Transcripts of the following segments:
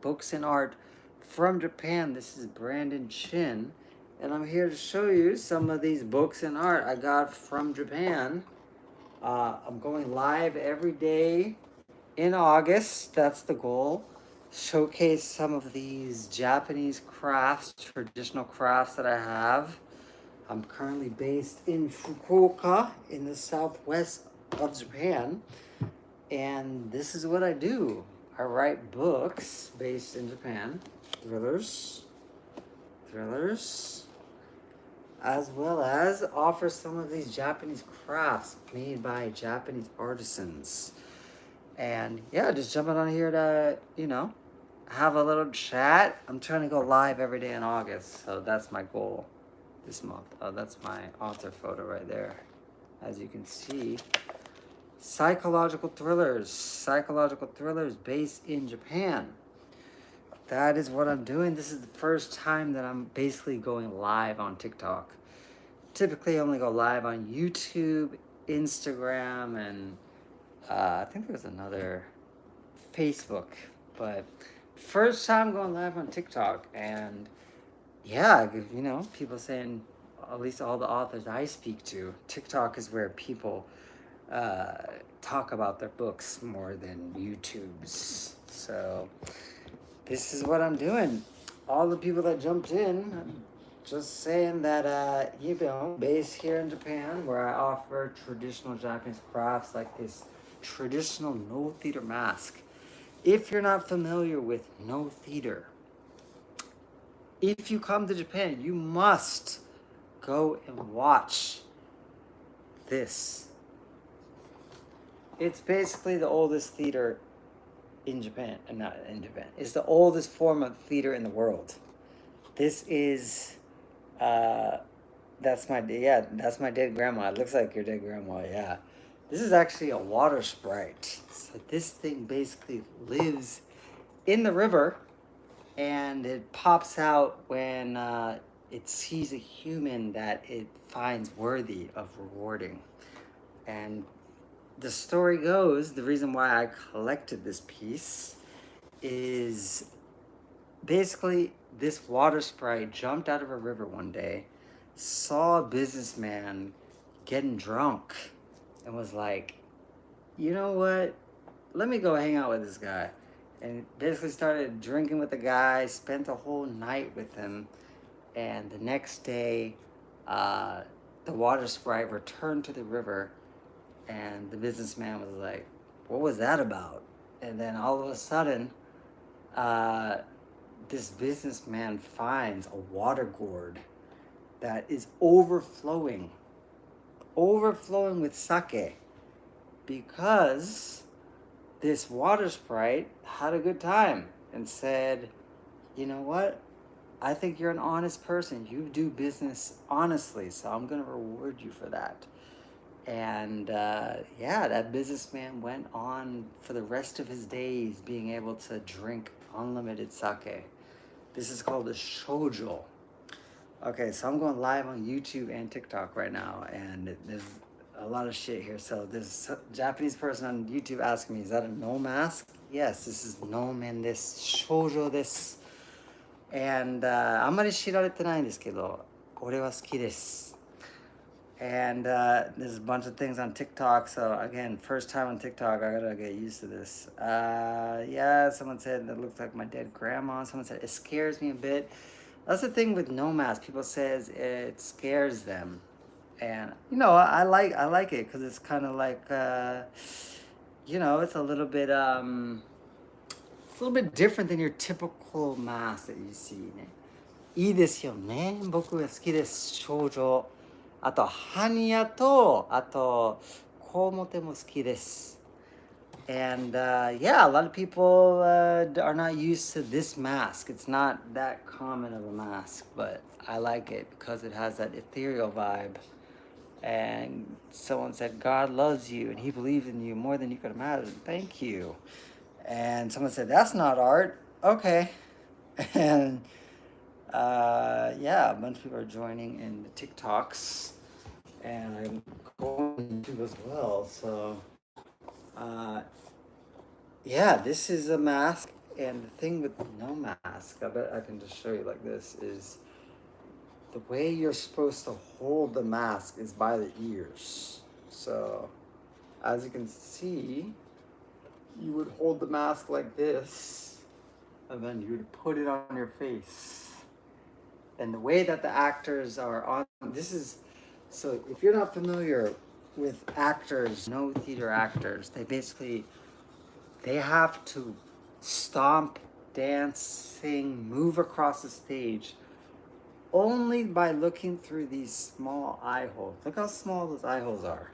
books and art from Japan. This is Brandon Chin, and I'm here to show you some of these books and art I got from Japan. I'm going live every day in August. That's the goal. Showcase some of these Japanese crafts, traditional crafts that I have. I'm currently based in Fukuoka in the southwest of Japan, and this is what I do. I write books based in Japan, thrillers, as well as offer some of these Japanese crafts made by Japanese artisans. And yeah, just jumping on here to, have a little chat. I'm trying to go live every day in August, so that's my goal this month. Oh, that's my author photo right there. As you can see, psychological thrillers based in Japan. That is what I'm doing. This is the first time that I'm basically going live on TikTok. Typically, I only go live on YouTube, Instagram, and I think there's another Facebook. But first time going live on TikTok, and yeah, people saying, at least all the authors I speak to, TikTok is where people talk about their books more than YouTube's. So this is what I'm doing. All the people that jumped in, I'm just saying that, based here in Japan, where I offer traditional Japanese crafts like this traditional no theater mask. If you're not familiar with no theater, if you come to Japan, you must go and watch this. It's basically the oldest theater in Japan, and not in Japan. It's the oldest form of theater in the world. This is, that's my dead grandma. It looks like your dead grandma, yeah. This is actually a water sprite. So this thing basically lives in the river, and it pops out when it sees a human that it finds worthy of rewarding. And the story goes, the reason why I collected this piece is basically this water sprite jumped out of a river one day, saw a businessman getting drunk, and was like, you know what? Let me go hang out with this guy. And basically started drinking with the guy, spent the whole night with him, and the next day, the water sprite returned to the river, and the businessman was like, what was that about? And then all of a sudden, this businessman finds a water gourd that is overflowing with sake, because this water sprite had a good time and said, you know what? I think you're an honest person. You do business honestly, so I'm going to reward you for that. And that businessman went on for the rest of his days being able to drink unlimited sake. This is called the shoujo. Okay, so I'm going live on YouTube and TikTok right now, and there's a lot of shit here. So there's a Japanese person on YouTube asking me, is that a no mask? Yes, this is nomen desu, shoujo desu. And あんまり知られてないんですけど、俺は好きです。And there's a bunch of things on TikTok. So again, first time on TikTok, I gotta get used to this. Someone said that looks like my dead grandma. Someone said it scares me a bit. That's the thing with no mask. People says it scares them, and I like it because it's kind of like it's a little bit different than your typical mask that you see ね。いいですよね。僕は好きです。少女。あと、ハニヤと、あと、コウモテも好きです。And a lot of people are not used to this mask. It's not that common of a mask, but I like it because it has that ethereal vibe. And someone said, God loves you and he believes in you more than you could imagine. Thank you. And someone said, that's not art. Okay. And a bunch of people are joining in the TikToks. And I'm going to as well. So, this is a mask. And the thing with no mask, I bet I can just show you like this, is the way you're supposed to hold the mask is by the ears. So as you can see, you would hold the mask like this, and then you would put it on your face. And the way that the actors are on, this is, so if you're not familiar with actors, no theater actors, they have to stomp, dance, sing, move across the stage only by looking through these small eye holes. Look how small those eye holes are.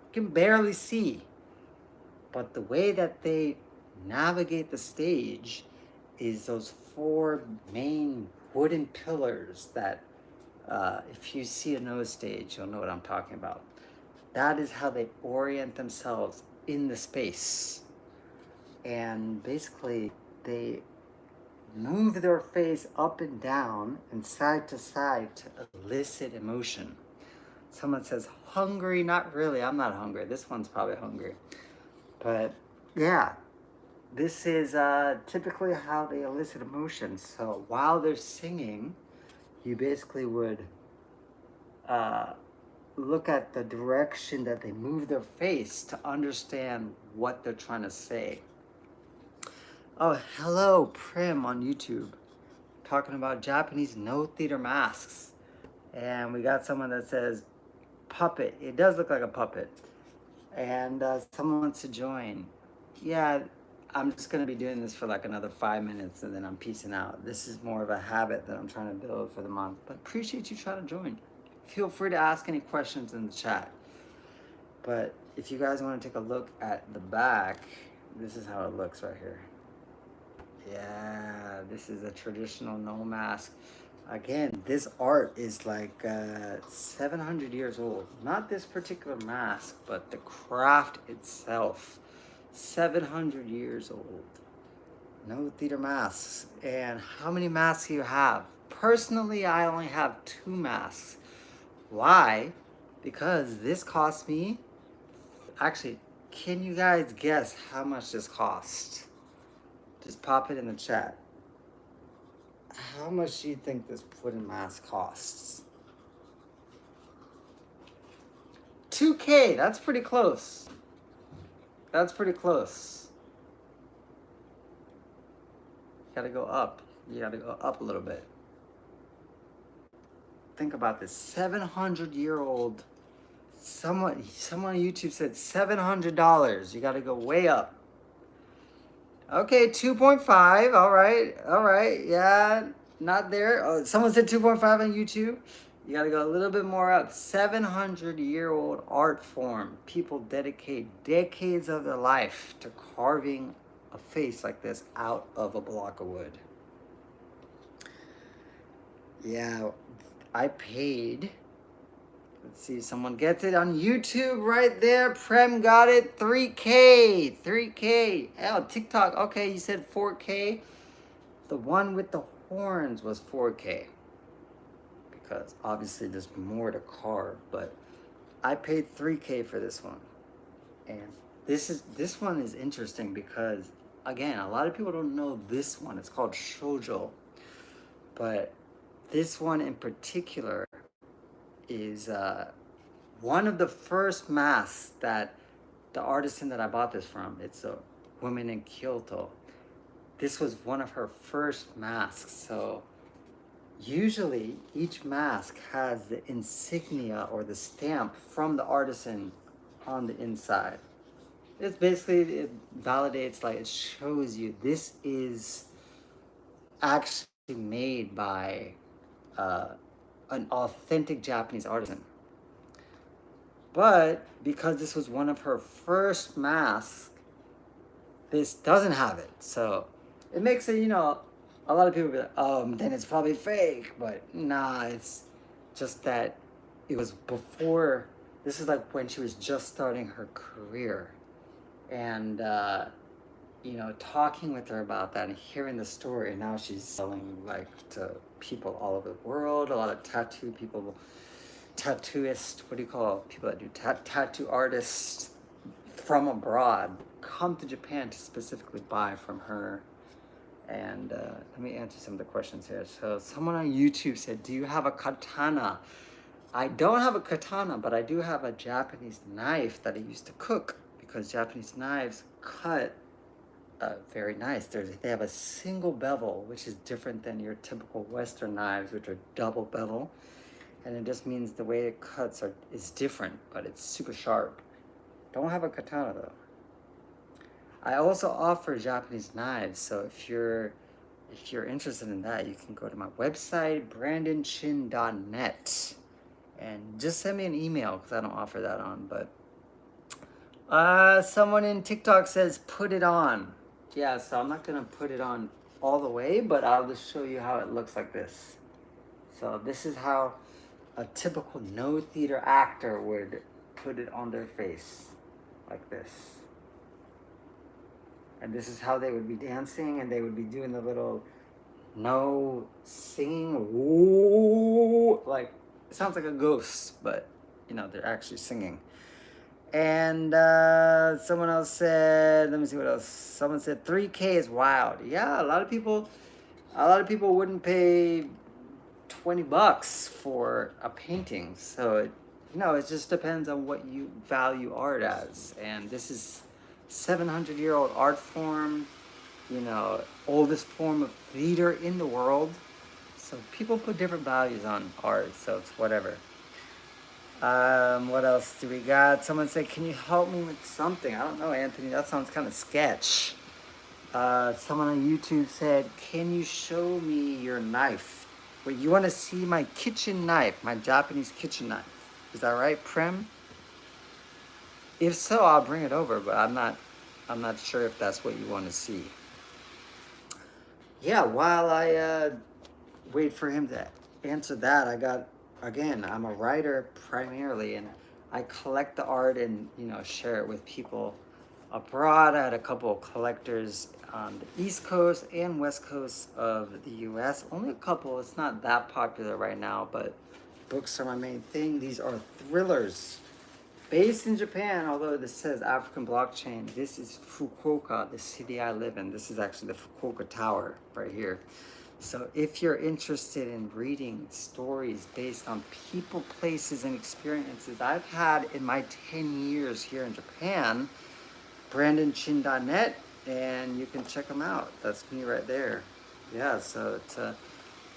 You can barely see. But the way that they navigate the stage is those four main wooden pillars that, if you see a nose stage, you'll know what I'm talking about. That is how they orient themselves in the space. And basically, they move their face up and down and side to side to elicit emotion. Someone says, hungry? Not really. I'm not hungry. This one's probably hungry. But yeah, this is typically how they elicit emotion. So while they're singing, you basically would look at the direction that they move their face to understand what they're trying to say. Oh, hello, Prim on YouTube, talking about Japanese no theater masks. And we got someone that says puppet. It does look like a puppet. And someone wants to join. Yeah, I'm just going to be doing this for like another 5 minutes and then I'm peacing out. This is more of a habit that I'm trying to build for the month. But appreciate you trying to join. Feel free to ask any questions in the chat. But if you guys want to take a look at the back, this is how it looks right here. Yeah, this is a traditional no mask. Again, this art is like 700 years old. Not this particular mask, but the craft itself. 700 years old. No theater masks. And how many masks do you have? Personally, I only have 2 masks. Why? Because this cost me, actually, can you guys guess how much this cost? Just pop it in the chat. How much do you think this wooden mask costs? $2K, that's pretty close. That's pretty close. You gotta go up. You gotta go up a little bit. Think about this, 700-year-old, someone on YouTube said $700. You gotta go way up. Okay, 2.5, all right, yeah, not there. Oh, someone said 2.5 on YouTube. You gotta go a little bit more up. 700-year-old art form. People dedicate decades of their life to carving a face like this out of a block of wood. Yeah, I paid, let's see, someone gets it on YouTube right there. Prem got it, 3K, 3K. Oh, TikTok, okay, you said 4K. The one with the horns was 4K. Because obviously there's more to carve, but I paid 3K for this one. And this one is interesting because, again, a lot of people don't know this one. It's called shoujo. But this one in particular is one of the first masks that the artisan that I bought this from, it's a woman in Kyoto. This was one of her first masks. So usually each mask has the insignia or the stamp from the artisan on the inside. It's basically, it validates, like it shows you this is actually made by an authentic Japanese artisan. But because this was one of her first masks, this doesn't have it. So it makes it, you know, a lot of people be like, then it's probably fake. But nah, it's just that it was before, this is like when she was just starting her career. And, you know, talking with her about that and hearing the story, and now she's selling like to people all over the world, a lot of tattoo people, tattooists, what do you call people that do tattoo artists from abroad come to Japan to specifically buy from her. And let me answer some of the questions here. So someone on YouTube said, do you have a katana? I don't have a katana, but I do have a Japanese knife that I used to cook, because Japanese knives cut very nice. They have a single bevel, which is different than your typical Western knives, which are double bevel. And it just means the way it cuts is different, but it's super sharp. Don't have a katana though. I also offer Japanese knives, so if you're interested in that, you can go to my website, brandonchin.net, and just send me an email, because I don't offer that on. But someone in TikTok says put it on. Yeah, so I'm not gonna put it on all the way, but I'll just show you how it looks like this. So this is how a typical no theater actor would put it on their face, like this. And this is how they would be dancing, and they would be doing the little no singing, woo, like it sounds like a ghost, but you know, they're actually singing. And someone else said, let me see what else. Someone said 3K is wild. Yeah, a lot of people wouldn't pay $20 for a painting. So it just depends on what you value art as. And this is 700-year-old art form, oldest form of theater in the world. So people put different values on art, so it's whatever. What else do we got? Someone said, can you help me with something? I don't know, Anthony, that sounds kind of sketch. Someone on YouTube said, can you show me your knife? Wait, you want to see my kitchen knife, my Japanese kitchen knife? Is that right, Prem? If so, I'll bring it over, but I'm not sure if that's what you want to see. Yeah, while I wait for him to answer that, I'm a writer primarily, and I collect the art and, share it with people abroad. I had a couple of collectors on the East Coast and West Coast of the US. Only a couple, it's not that popular right now, but books are my main thing. These are thrillers. Based in Japan, although this says African blockchain, this is Fukuoka, the city I live in. This is actually the Fukuoka Tower right here. So if you're interested in reading stories based on people, places, and experiences I've had in my 10 years here in Japan, brandonchin.net, and you can check them out. That's me right there. Yeah, so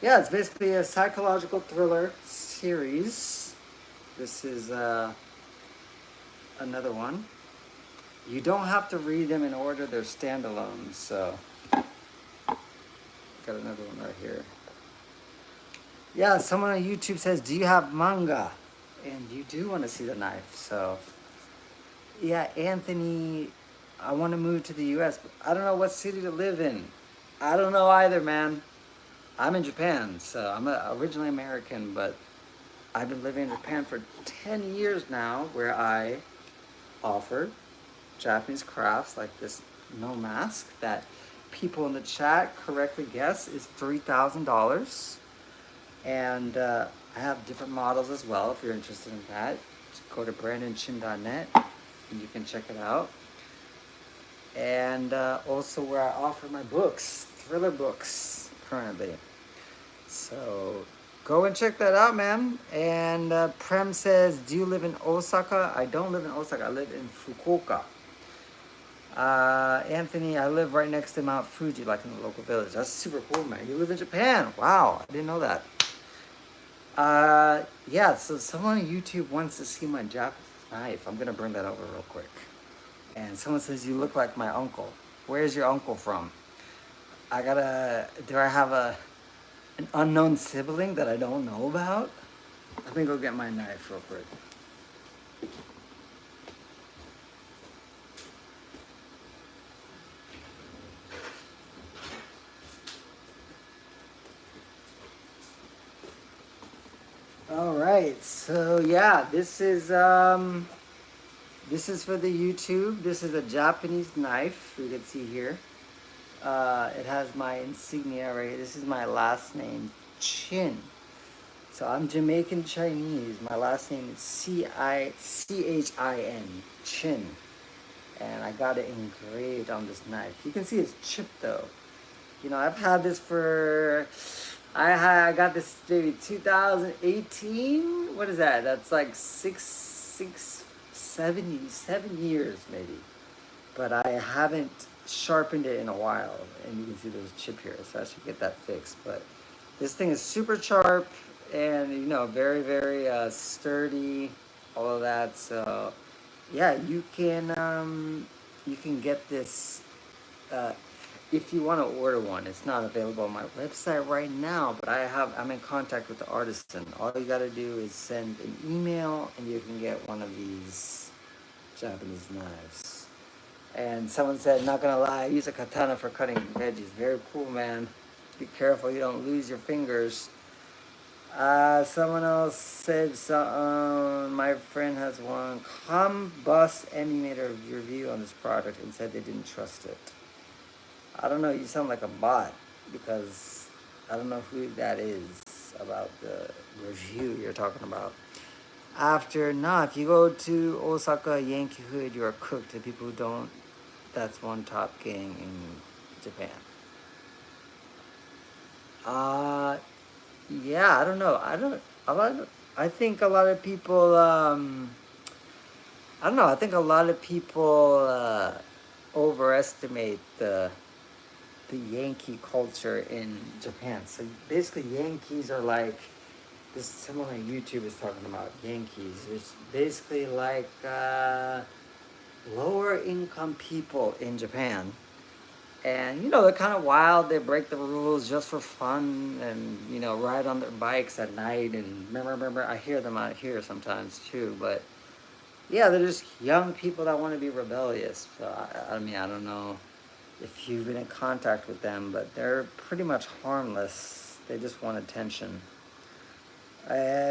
it's basically a psychological thriller series. This is another one. You don't have to read them in order, they're standalone. So got another one right here. Yeah, someone on YouTube says, do you have manga? And you do want to see the knife. So yeah, Anthony, I want to move to the US, but I don't know what city to live in. I don't know either, man. I'm in Japan, so I'm originally American, but I've been living in Japan for 10 years now, where I offer Japanese crafts like this no mask that people in the chat correctly guess is $3,000. And I have different models as well if you're interested in that. Just go to brandonchin.net and you can check it out. And also where I offer my books, thriller books currently. So go and check that out, man. And Prem says, do you live in Osaka? I don't live in Osaka. I live in Fukuoka. Anthony, I live right next to Mount Fuji, like in the local village. That's super cool, man. You live in Japan. Wow, I didn't know that. Yeah, so someone on YouTube wants to see my Japanese knife. I'm going to bring that over real quick. And someone says, you look like my uncle. Where's your uncle from? Do I have an unknown sibling that I don't know about? Let me go get my knife real quick. All right, so yeah, this is for the YouTube. This is a Japanese knife, you can see here. It has my insignia right here. This is my last name, Chin. So I'm Jamaican Chinese. My last name is C-H-I-N, Chin. and I got it engraved on this knife. You can see it's chipped though. You know, I've had this for, I got this maybe 2018. What is that? That's like 7 years maybe. But I haven't sharpened it in a while, and you can see there's a chip here, so I should get that fixed. But this thing is super sharp, and you know, very, very sturdy, all of that. So yeah, you can get this uh, if you want to order one. It's not available on my website right now, but I'm in contact with the artisan. All you got to do is send an email, and you can get one of these Japanese knives. And someone said, not gonna lie, I use a katana for cutting veggies. Very cool, man. Be careful you don't lose your fingers. Someone else said, my friend has one. Combus Emmy made a review on this product and said they didn't trust it. I don't know, you sound like a bot, because I don't know who that is about the review you're talking about. If you go to Osaka Yankee Hood, you're cooked. The people who don't, that's one top gang in Japan. Yeah, I don't know. I think a lot of people, I don't know. I think a lot of people overestimate the Yankee culture in Japan. So basically, Yankees are like, this someone on YouTube is talking about Yankees. It's basically like lower income people in Japan. And, you know, they're kind of wild. They break the rules just for fun and, you know, ride on their bikes at night. And remember, I hear them out here sometimes too. But, yeah, they're just young people that want to be rebellious. So, I mean, I don't know if you've been in contact with them, but they're pretty much harmless. They just want attention.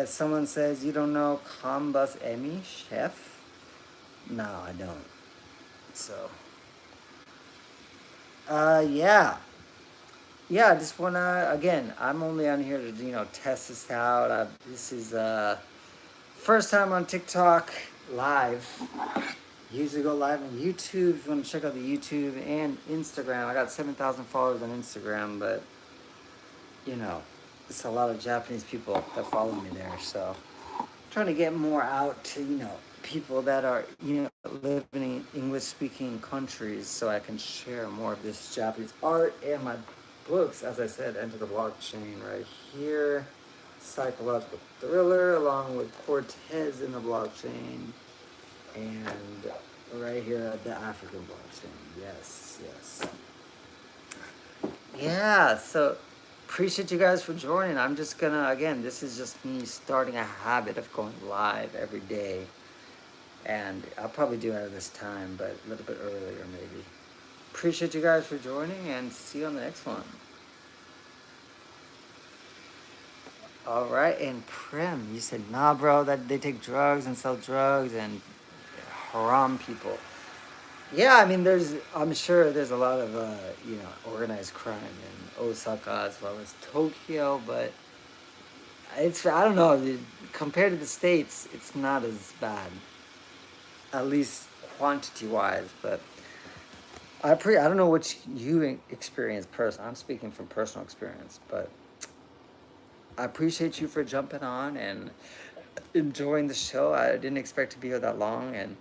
Someone says, you don't know Combus Emmy, chef? No, I don't. So, yeah. Yeah, I just wanna, again, I'm only on here to, you know, test this out. This is, first time on TikTok live. Usually go live on YouTube if you want to check out the YouTube and Instagram. I got 7,000 followers on Instagram, but, you know, it's a lot of Japanese people that follow me there, so I'm trying to get more out to, you know, people that are, you know, living in English-speaking countries, so I can share more of this Japanese art and my books. As I said, Enter the Blockchain right here, Psychological Thriller, along with Cortez in the Blockchain, and right here, the African Blockchain. Yes. Yeah, so appreciate you guys for joining. I'm just gonna, again, this is just me starting a habit of going live every day. And I'll probably do it at this time, but a little bit earlier maybe. Appreciate you guys for joining, and see you on the next one. All right, and Prem, you said, nah, bro, that they take drugs and sell drugs and haram people. Yeah, I mean, I'm sure there's a lot of, you know, organized crime in Osaka as well as Tokyo, but I don't know, compared to the States, it's not as bad. At least quantity-wise, but I don't know what you experience personally. I'm speaking from personal experience, but I appreciate you for jumping on and enjoying the show. I didn't expect to be here that long, and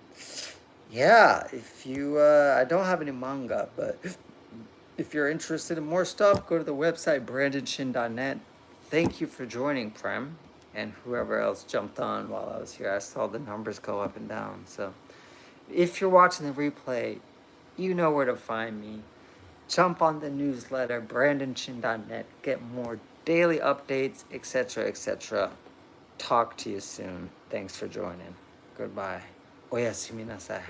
yeah, if you, I don't have any manga, but if you're interested in more stuff, go to the website brandonshin.net. Thank you for joining, Prem, and whoever else jumped on while I was here. I saw the numbers go up and down, so if you're watching the replay, you know where to find me. Jump on the newsletter, brandonshin.net. Get more daily updates, etc., etc. Talk to you soon. Thanks for joining. Goodbye. Oyasuminasai.